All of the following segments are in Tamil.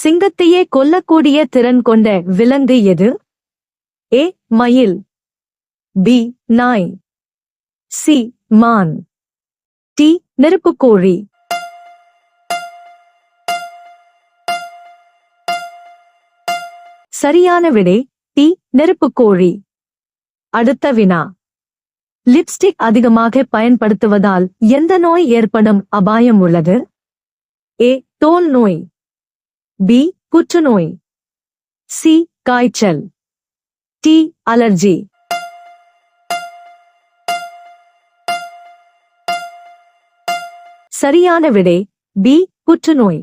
சிங்கத்தையே கொல்லக்கூடிய திறன் கொண்ட விலங்கு எது? ஏ மயில், பி நாய், சி மான், டி நெருப்புக்கோழி. சரியான விடை டி நெருப்புக்கோழி. அடுத்த வினா. லிப்ஸ்டிக் அதிகமாக பயன்படுத்துவதால் எந்த நோய் ஏற்படும் அபாயம் உள்ளது? ஏ தோல் நோய், பி புற்றுநோய், சி காய்ச்சல், டி அலர்ஜி. சரியான விடை பி புற்றுநோய்.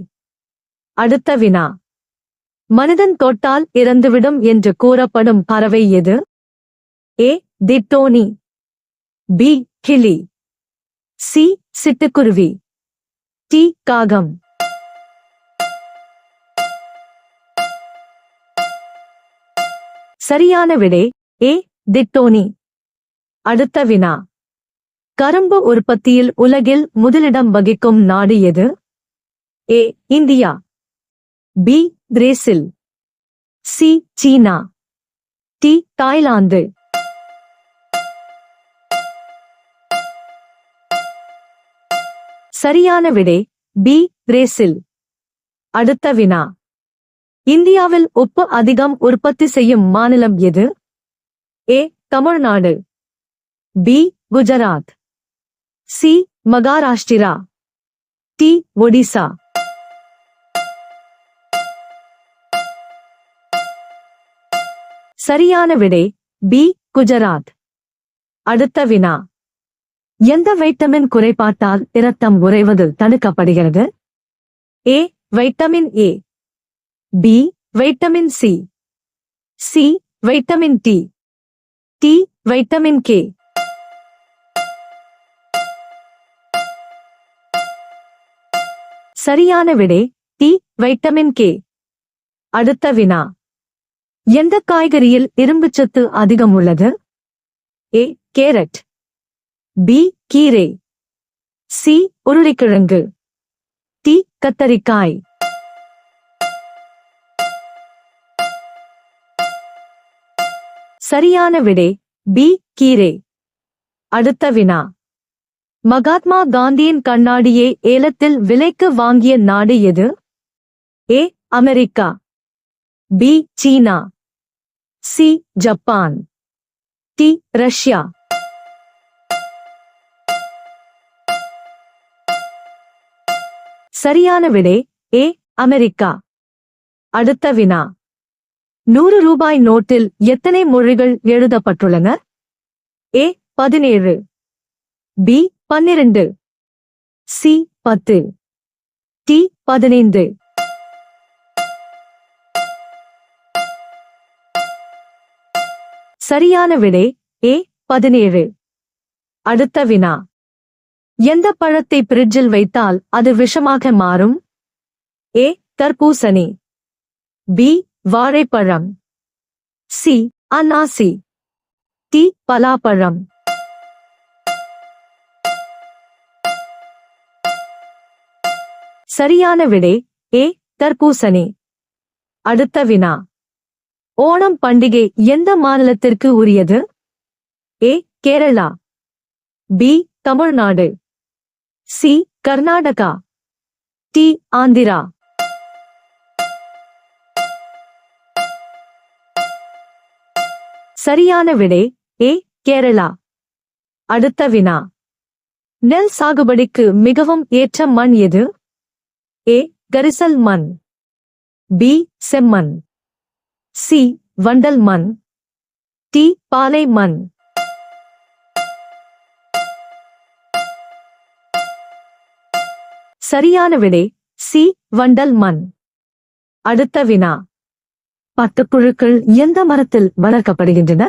அடுத்த வினா. மனிதன் தொட்டால் இறந்துவிடும் என்று கூறப்படும் பறவை எது? ஏ திட்டோனி, பி கிளி, சி சிட்டுக்குருவி, டி காகம். சரியான விடை ஏ திட்டோனி. அடுத்த வினா. கரும்பு உற்பத்தியில் உலகில் முதலிடம் வகிக்கும் நாடு எது? A India, B Brazil, C சீனா, டி தாய்லாந்து. சரியான விடை பி பிரேசில். அடுத்த வினா. இந்தியாவில் உப்பு அதிகம் உற்பத்தி செய்யும் மாநிலம் எது? ஏ Tamil Nadu, B Gujarat, C Maharashtra, D Odisha. சரியான விடை பி குஜராத். அடுத்த வினா. எந்த வைட்டமின் குறைபாட்டால் இரத்தம் உறைவது தடுக்கப்படுகிறது? A vitamin A, B vitamin C, C vitamin D, D vitamin K. சரியான விடை டி வைட்டமின் கே. அடுத்த வினா. எந்த காய்கறியில் இரும்புச்சத்து அதிகம் உள்ளது? ஏ கேரட், பி கீரை, சி உருளைக்கிழங்கு, டி கத்தரிக்காய். சரியான விடை பி கீரை. அடுத்த வினா. மகாத்மா காந்தியின் கண்ணாடியை ஏலத்தில் விலைக்கு வாங்கிய நாடு எது? ஏ அமெரிக்கா, பி சீனா, சி ஜப்பான், டி ரஷ்யா. சரியான விடை ஏ அமெரிக்கா. அடுத்த வினா. 100 ரூபாய் நோட்டில் எத்தனை மொழிகள் எழுதப்பட்டுள்ளன? ஏ 17, பி 12, சி 10, டி 15. சரியான விடை ஏ 17. அடுத்த வினா. எந்த பழத்தை பிரிட்ஜில் வைத்தால் அது விஷமாக மாறும்? ஏ தர்பூசணி, பி வாழைப்பழம், சி அன்னாசி, டி பலாப்பழம். சரியான விடை ஏ தர்பூசணி. அடுத்த வினா. ஓணம் பண்டிகை எந்த மாநிலத்திற்கு உரியது? ஏ Kerala, B Tamil Nadu, C Karnataka, D Andhra. சரியான விடை ஏ கேரளா. அடுத்த வினா. நெல் சாகுபடிக்கு மிகவும் ஏற்ற மண் எது? ஏ கரிசல் மண், பி செம்மண், சி வண்டல் மண், டி பாலை மண். சரியான விடை சி வண்டல் மண். அடுத்த வினா. பட்டுப்புழுக்கள் எந்த மரத்தில் வளர்க்கப்படுகின்றன?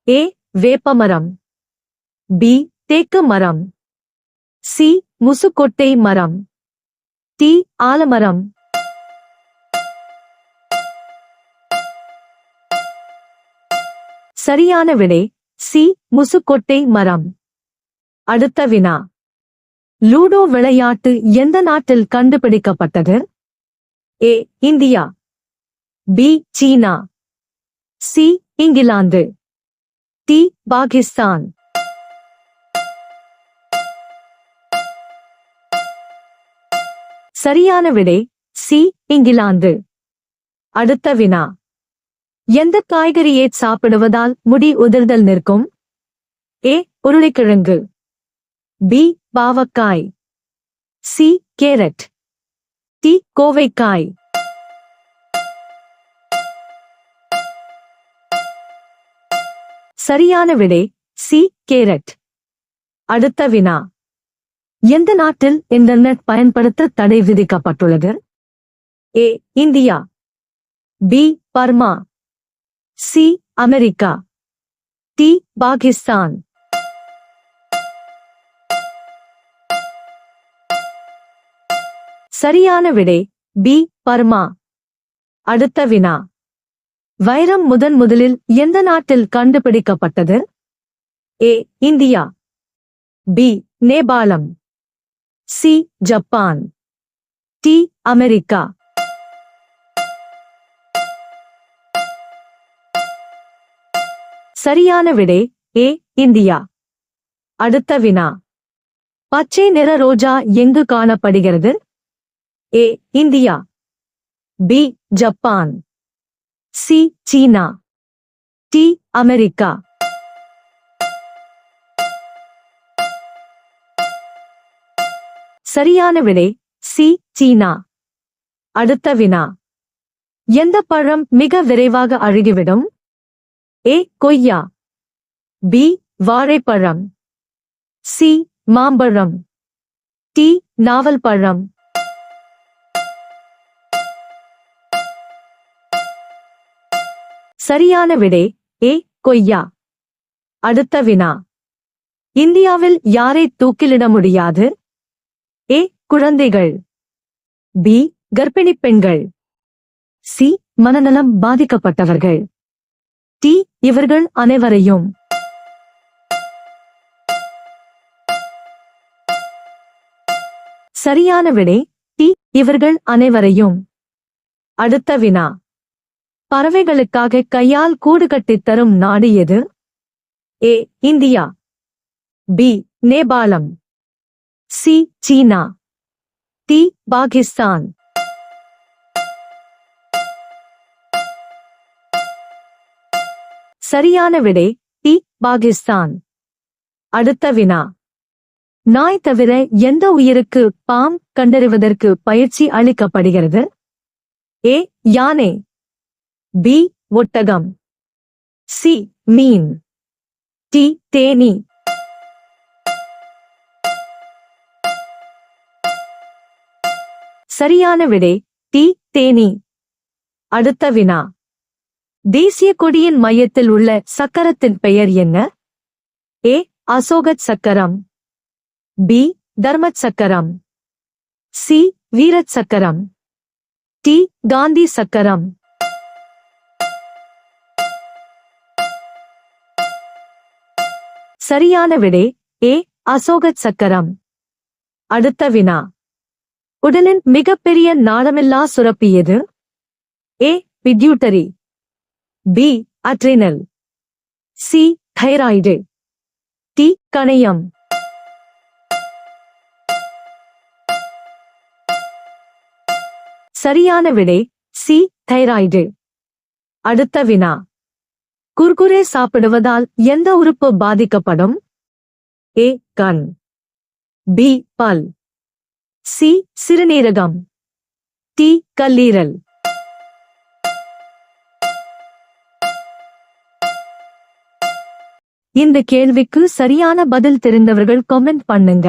ஏ வேப்பமரம், பி தேக்கு மரம், சி முசுக்கொட்டை மரம், டி ஆலமரம். சரியான விடை சி முசுக்கொட்டை மரம். அடுத்த வினா. லூடோ விளையாட்டு எந்த நாட்டில் கண்டுபிடிக்கப்பட்டது? ஏ இந்தியா, பி சீனா, சி இங்கிலாந்து, டி பாகிஸ்தான். சரியான விடை சி இங்கிலாந்து. அடுத்த வினா. எந்த காய்கறியை சாப்பிடுவதால் முடி உதிர்தல் நிற்கும்? ஏ உருளைக்கிழங்கு, பி பாவக்காய், சி கேரட், டி கோவைக்காய். சரியான விடை சி கேரட். அடுத்த வினா. எந்த நாட்டில் இன்டர்நெட் பயன்படுத்த தடை விதிக்கப்பட்டுள்ளது? A India, B Burma, C America, D Pakistan. சரியான விடை பி பர்மா. அடுத்த வினா. வைரம் முதலில் எந்த நாட்டில் கண்டுபிடிக்கப்பட்டது? ஏ இந்தியா, பி நேபாளம், சி ஜப்பான், டி அமெரிக்கா. சரியான விடை ஏ இந்தியா. அடுத்த வினா. பச்சை நிற ரோஜா எங்கு காணப்படுகிறது? A India, B Japan, C சீனா, டி அமெரிக்கா. சரியான விடை சி சீனா. அடுத்த வினா. எந்த பழம் மிக விரைவாக அழுகிவிடும்? ஏ கொய்யா, பி வாழைப்பழம், சி மாம்பழம், டி நாவல் பழம். சரியான விடை ஏ கொய்யா. அடுத்த வினா. இந்தியாவில் யாரை தூக்கிலிட முடியாது? ஏ குழந்தைகள், பி கர்ப்பிணி பெண்கள், சி மனநலம் பாதிக்கப்பட்டவர்கள், டி இவர்கள் அனைவரையும். சரியான விடை டி இவர்கள் அனைவரையும். அடுத்த வினா. பறவைகளுக்காக கையால் கூடு கட்டித் தரும் நாடு எது? ஏ இந்தியா, பி நேபாளம், சி சீனா, டி பாகிஸ்தான். சரியான விடை டி பாகிஸ்தான். அடுத்த வினா. நாய் தவிர எந்த உயிருக்கு பாம் கண்டறிவதற்கு பயிற்சி அளிக்கப்படுகிறது? ஏ யானை, பி ஒட்டகம், சி மீன், டி தேனீ. சரியான விடை டி தேனீ. அடுத்த வினா. தேசிய கொடியின் மையத்தில் உள்ள சக்கரத்தின் பெயர் என்ன? ஏ அசோகச் சக்கரம், பி தர்மச் சக்கரம், சி வீரச் சக்கரம், டி காந்தி சக்கரம். சரியான விடை ஏ அசோகச் சக்கரம். அடுத்த வினா. உடலின் மிகப்பெரிய நாளமில்லா சுரப்பி எது? A pituitary, B adrenal, C thyroid, D கணையம். சரியான விடை சி தைராய்டு. அடுத்த வினா. குர்குரே சாப்பிடுவதால் எந்த உறுப்பு பாதிக்கப்படும்? ஏ கண், பி பல், சி சிறுநீரகம், டி கல்லீரல். இந்த கேள்விக்கு சரியான பதில் தெரிந்தவர்கள் கமெண்ட் பண்ணுங்க.